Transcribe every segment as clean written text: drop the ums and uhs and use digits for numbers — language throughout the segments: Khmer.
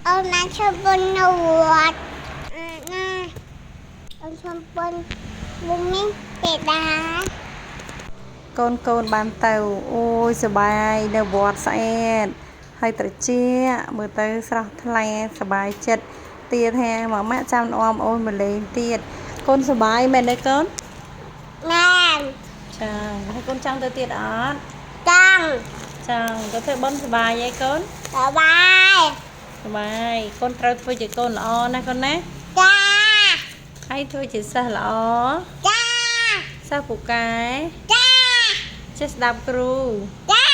ông đang chơi bún nuột nè ông chơi bún bún miếng tệ đá កូនកូនបានទៅអូយសប្បាយនៅវត្តស្អែតហើយត្រជាមើលទៅស្រស់ថ្លាសប្បាយចិត្តទៀតហាមកម៉ាក់ចាំអមអូនមកលេងទៀតកូនសប្បាយមែនទេកូន nè ចាហើយកូនចង់ទៅទៀតអត់ trăng ចង់ទៅធ្វើបុណ្យសប្បាយឯងកូន sờ bài សប្បាយកូនត្រូវធ្វើជាកូនល្អណាកូនណា cha ហើយធ្វើជាសិស្សល្អ cha សិស្សពូកែ cha ចេះស្ដាប់គ្រូ cha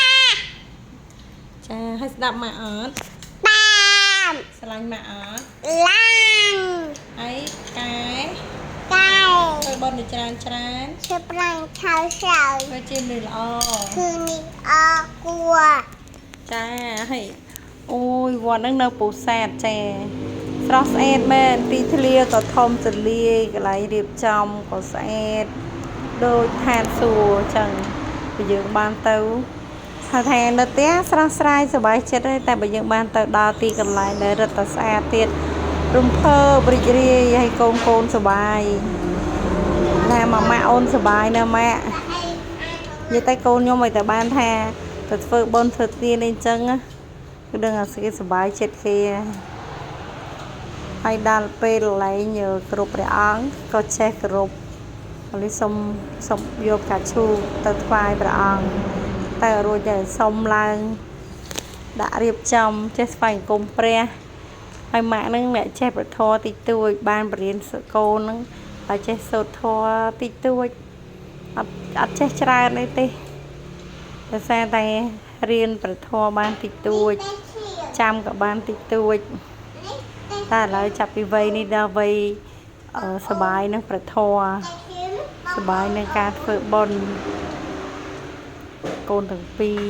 ចាហើយស្ដាប់ម៉ាក់អត់ tam ស្រឡាញ់ម៉ាក់អត់ lang ហើយកែ cay ធ្វើបុណ្យច្រើនច្រើន chơi blanc thao sầu ធ្វើជាមនុស្សល្អ คือนี่อากัว ចាហើយអូយវត្តហ្នឹងនៅពោធិ៍សាត់ចាស្រស់ស្អាតមែនទីធ្លាក៏ធំទលាយកន្លែងរៀបចំក៏ស្អាតដូចឋានសួគ៌អញ្ចឹងបើយើងបានទៅថានៅផ្ទះស្រស់ស្រាយសប្បាយចិត្តហើយតែបើយើងបានទៅដល់ទីកន្លែងដែលរឹតតែស្អាតទៀតរំភើបរីករាយហើយកូនកូនសប្បាយណាម៉ាក់អូនសប្បាយណាម៉ាក់និយាយតែកូនខ្ញុំឲ្យតែបានថាទៅធ្វើបុណ្យធ្វើទានអីចឹងគឺដឹងអាគេសប្បាយចិត្តគេហើយដល់ពេលឡើងគ្រប់ព្រះអង្គក៏ចេះគោរពឥឡូវសុំយកកាឈូកទៅថ្វាយព្រះអង្គតែរួចទៅសុំឡើងដាក់រៀបចំចេះស្វែងគុំព្រះហើយម៉ាក់ហ្នឹងអ្នកចេះប្រធរតិចតួចបានបរៀនសកូនហ្នឹងតែចេះសូត្រធម៌តិចតួចអត់ចេះច្រើនអីទេដោយសារតែរៀនប្រធម៌បានតិចតួចចាំក៏បានតិចតួចតែឥឡូវចាប់ពីវ័យនេះដល់វ័យសបាយនឹងប្រធម៌សបាយនឹងការធ្វើបុណ្យកូនទាំងពីរ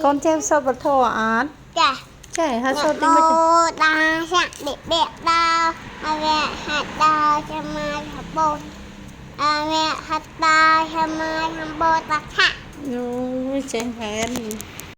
កូនចេះសូត្រប្រធម៌អត់ cha ចេះហើយសូត្រទី mô មួយ đa sắc đẹp đẹp đau mẹ hạt đau cho mai hạt bột mẹ hạt đau cho mai hạt bột tạc hạ អូយចេះមែន